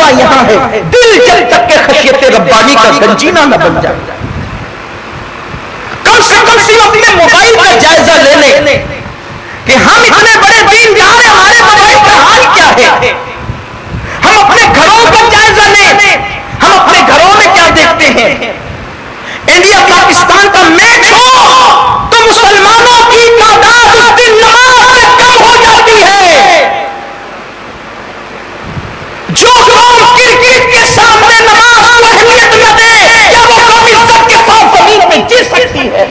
تقویٰ یہاں ہے، دل جب تک کہ خشیت ربانی کا گنجینہ نہ بن جائے۔ کم سے کم صرف اپنے موبائل کا جائزہ لے لیں کہ ہم اتنے بڑے دیندار ہیں، ہمارے موبائل کا حال کیا ہے۔ ہم اپنے گھروں کا جائزہ لیں، ہم اپنے گھروں میں کیا دیکھتے ہیں۔ انڈیا پاکستان کا میچ ہو تو مسلمانوں کی تعداد اس دن نماز میں کم ہو جاتی ہے۔ جو قوم کرکٹ کے سامنے نماز کو اہمیت نہ دے، کیا وہ قوم عزت کے ساتھ زمین میں جی سکتی ہے؟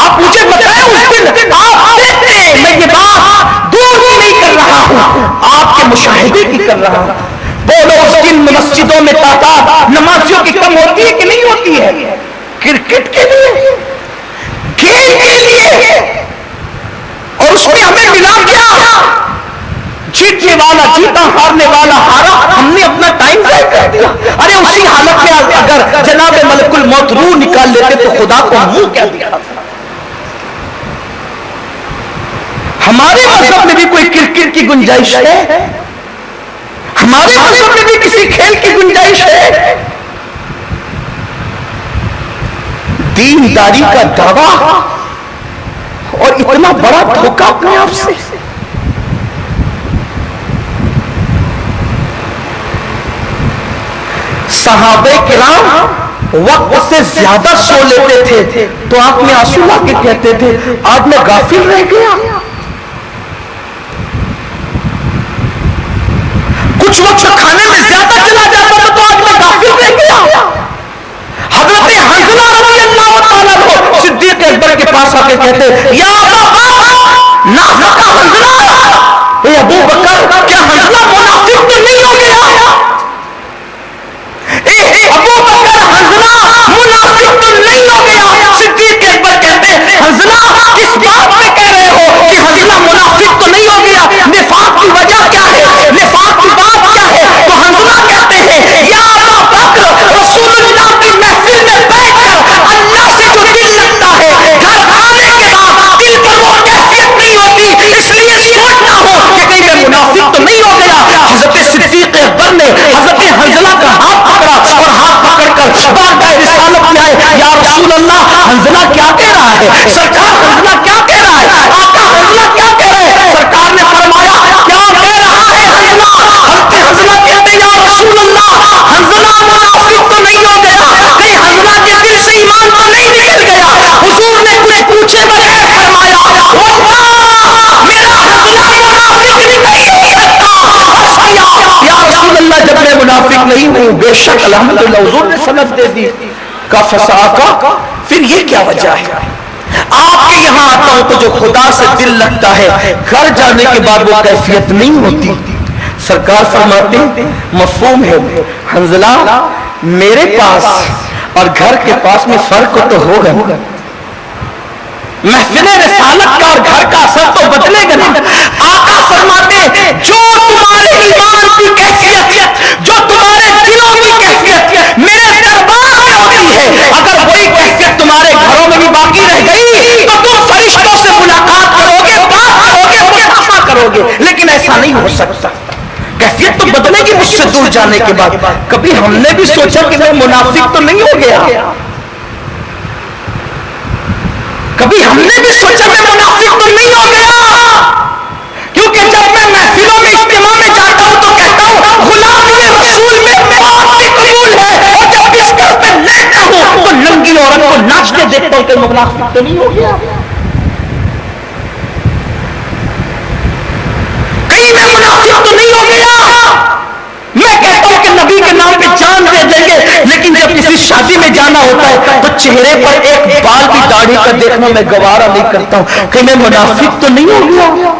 آپ مجھے بتائیں اس دن آپ دیکھتے ہیں، میں یہ بات دور کی نہیں کر رہا ہوں، آپ کے مشاہدے کی کر رہا ہوں۔ بولو اس دن مسجدوں میں تعداد نمازیوں کی کم ہوتی ہے کہ نہیں ہوتی ہے؟ کرکٹ کے لیے، کھیل کے لیے، اور اس میں ہمیں ملا کیا؟ جیتنے والا جیتا، ہارنے والا ہارا، ہم نے اپنا ٹائم ضائع کر دیا۔ ارے اسی حالت میں اگر جناب ملک الموت روح نکال لیتے تو خدا کو منہ کیا دکھاتا؟ ہمارے مذہب میں بھی کوئی کرکٹ کی گنجائش ہے؟ ہمارے مذہب میں بھی کسی کھیل کی گنجائش ہے؟ دینداری کا دعویٰ اور اتنا بڑا دھوکہ اپنے آپ سے۔ صحابہ کرام وقت سے زیادہ سو لیتے تھے تو آپ میں آنسو لا کے کہتے تھے آج میں غافل رہ گیا۔ کچھ وقت کھانے میں زیادہ چلا جاتا تھا تو آج میں غافل رہ گیا۔ حضرت حنظلہ رضی اللہ تعالیٰ عنہ صدیق اکبر کے پاس آ کے کہتے یا ابا بکر نافقہ حنظلہ، اے ابو بکر کیا حنظلہ منافق تو نہیں ہو گیا؟ اے ابو بکر حنظلہ منافق تو نہیں ہو گیا؟ صدیق اکبر کہتے حنظلہ کس بات میں کہہ رہے ہو کہ حنظلہ منافق تو نہیں ہو گیا؟ نفاق کی وجہ کیا ہے؟ نفاق کی بات کیا ہے؟ تو حنظلہ کہتے ہیں یا ابا بکر رسول اللہ کی محفل میں بیٹھ کر اللہ سے جو دل لگتا ہے گھر آنے کے بعد دل پر وہ کیفیت نہیں ہوتی، اس لیے سوچنا ہو کہ کہیں میں منافق تو نہیں ہو گیا۔ حضرت صدیق اکبر نے حضرت حنظلہ کا ہاتھ پکڑا اور ہاتھ پکڑ کر بارگاہ رسالت میں آئے، یا رسول اللہ حنظلہ کیا کہہ رہا ہے؟ سرکار حنظلہ کیا کہہ رہا ہے؟ آقا حنظلہ کیا کہہ رہے ہیں؟ سرکار نے فرمایا کیا کہہ رہا ہے حنظلہ؟ حضرت حنظلہ کہتے ہیں یا رسول اللہ حنظلہ منافق تو نہیں ہو گیا، کہیں حنظلہ کے دل سے ایمان تو نہیں نکل گیا؟ حضور نے کچھ پوچھے بغیر فرمایا واللہ میرا حنظلہ منافق نہیں ہو سکتا۔ یا رسول اللہ جب میں منافق نہیں ہوں بے شک الحمدللہ، حضور نے سند دے دی۔ کا فساقہ پھر یہ کیا وجہ ہے؟ آپ کے یہاں آتا ہوں تو جو خدا سے دل لگتا ہے گھر جانے کے بعد وہ کیفیت نہیں ہوتی۔ سرکار فرماتے ہیں مفہوم ہے حنظلہ میرے پاس اور گھر کے پاس میں فرق تو ہوگا، محفل رسالت کا اور گھر کا اثر تو بدلے گا نا۔ آقا فرماتے ہیں جو تمہارے ایمان کی کیفیت، جو تمہارے دلوں کی کیفیت میرے دربار میں ہوتی ہے، اگر وہی کیفیت تمہارے گھروں میں بھی باقی رہ گئی تو تم فرشتوں سے ملاقات کرو گے، بات کرو گے، مصافحہ کرو گے، لیکن ایسا نہیں ہو سکتا۔ کیفیت تو بدلے گی مجھ سے دور جانے کے بعد۔ کبھی ہم نے بھی سوچا کہ میں منافق تو نہیں ہو گیا؟ کبھی ہم نے بھی سوچا میں منافق تو نہیں ہو گیا؟ کیونکہ جب میں محفلوں میں اجتماع میں جاتا ہوں تو کہتا ہوں غلامی رسول میں موت بھی قبول ہے، اور جب بستر پہ لیٹتا ہوں تو ننگی عورت کو ناچتے دیکھتا ہوں کہ منافق تو نہیں ہو گیا؟ کہیں میں منافق تو نہیں ہو گیا؟ میں کہتا ہوں کہ نبی کے نام پہ جان دے دیں گے، لیکن جب کسی شادی میں جانا ہوتا ہے تو چہرے پر ایک بال بھی داڑھی کا دیکھنا میں گوارا نہیں کرتا ہوں کہ میں منافق تو نہیں ہو گیا؟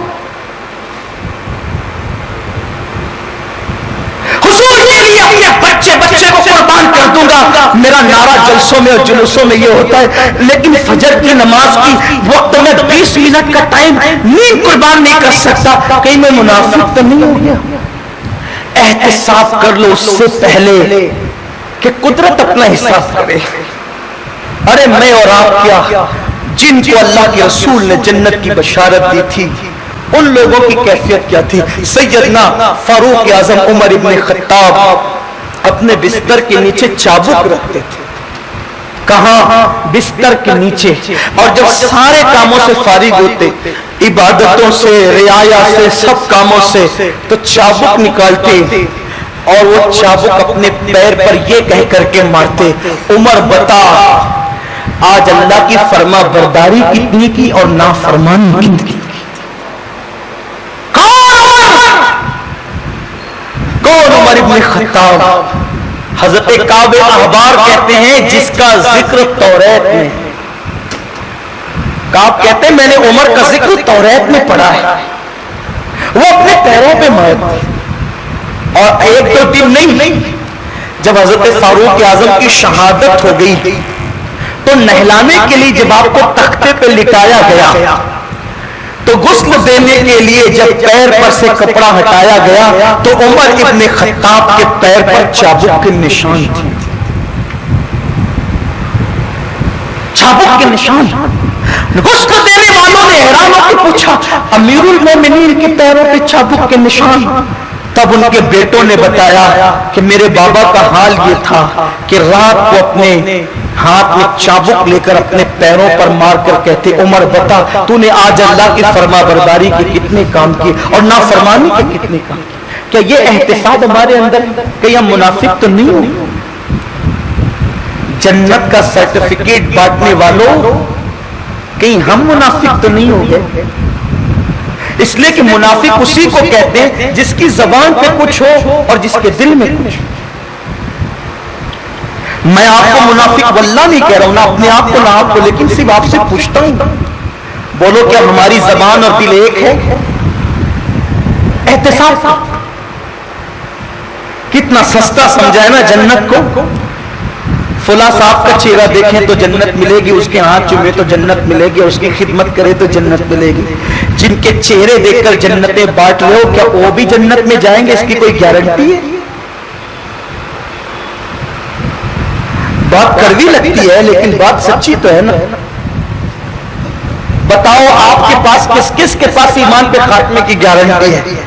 حضور کے لیے اپنے بچے کو قربان کر دوں گا، میرا نعرہ جلسوں میں اور جلوسوں میں یہ ہوتا ہے، لیکن فجر کی نماز کی وقت میں 20 منٹ کا ٹائم نیند قربان نہیں کر سکتا، کہیں میں منافق تو نہیں ہو گیا؟ احتساب کر لو اس سے پہلے کہ قدرت اپنا حساب کرے۔ ارے میں اور آپ کیا، جن کو اللہ کے رسول نے جنت کی بشارت دی تھی ان لوگوں کی کیفیت کیا تھی؟ سیدنا فاروق اعظم عمر ابن خطاب اپنے بستر کے نیچے چابک رکھتے تھے. کہاں؟ بستر کے نیچے. اور جب سارے کاموں سے فارغ ہوتے، عبادتوں سے، رعایا سے، سب کاموں سے، تو چابک نکالتے اور وہ چابک اپنے پیر پر یہ کہہ کر کے مارتے، عمر بتا آج اللہ کی فرما برداری کتنی کی اور نافرمانی کتنی کی؟ کون عمر ابن خطاب؟ حضرت کعب احبار کہتے ہیں جس کا ذکر توریت میں، کعب کہتے ہیں میں نے عمر کا ذکر توریت میں پڑھا ہے. وہ اپنے پیروں پہ مارتے، اور ایک دو دن نہیں، جب حضرت فاروق اعظم کی شہادت ہو گئی تو نہلانے کے لیے جب آپ کو تختے پہ لٹایا گیا تو غسل دینے کے لیے جب پیر پر سے کپڑا ہٹایا گیا تو عمر ابن خطاب کے پیر پر چابک کے نشان تھے. چابک کے نشان. غسل دینے والوں نے حیران ہو کے پوچھا امیر المومنین کے پیروں پہ چابک کے نشان؟ تب ان کے بیٹوں نے بتایا کہ میرے بابا کا حال یہ تھا کہ رات کو اپنے ہاتھ میں چابک لے کر اپنے پیروں پر مار کر کہتے عمر بتا تو نے آج اللہ کی فرما برداری کے کتنے کام کیے اور نافرمانی کے کتنے کام کیے؟ کیا یہ احتساب ہمارے اندر کہ ہم منافق تو نہیں ہو؟ جنت کا سرٹیفکیٹ بانٹنے والوں کہیں ہم منافق تو نہیں ہو گئے؟ اس لیے کہ منافق اسی کو کہتے ہیں جس کی زبان پہ کچھ ہو اور جس کے دل میں کچھ ہو. میں آپ کو منافق واللہ نہیں کہہ رہا ہوں، نہ اپنے آپ کو نہ آپ کو، لیکن صرف آپ سے پوچھتا ہوں بولو کیا ہماری زبان اور دل ایک ہے؟ احتساب کتنا سستا سمجھا ہے نا جنت کو. فلاں صاحب کا چہرہ دیکھیں تو جنت ملے گی، اس کے ہاتھ چومے تو جنت ملے گی، اور اس کی خدمت کرے تو جنت ملے گی. جن کے چہرے دیکھ کر جنتیں بانٹ رہے ہو کیا وہ بھی جنت میں جائیں گے؟ اس کی کوئی گارنٹی ہے؟ بات کڑوی لگتی ہے لیکن بات سچی تو ہے نا. بتاؤ آپ کے پاس کس کے پاس ایمان پہ خاتمے کی گارنٹی ہے؟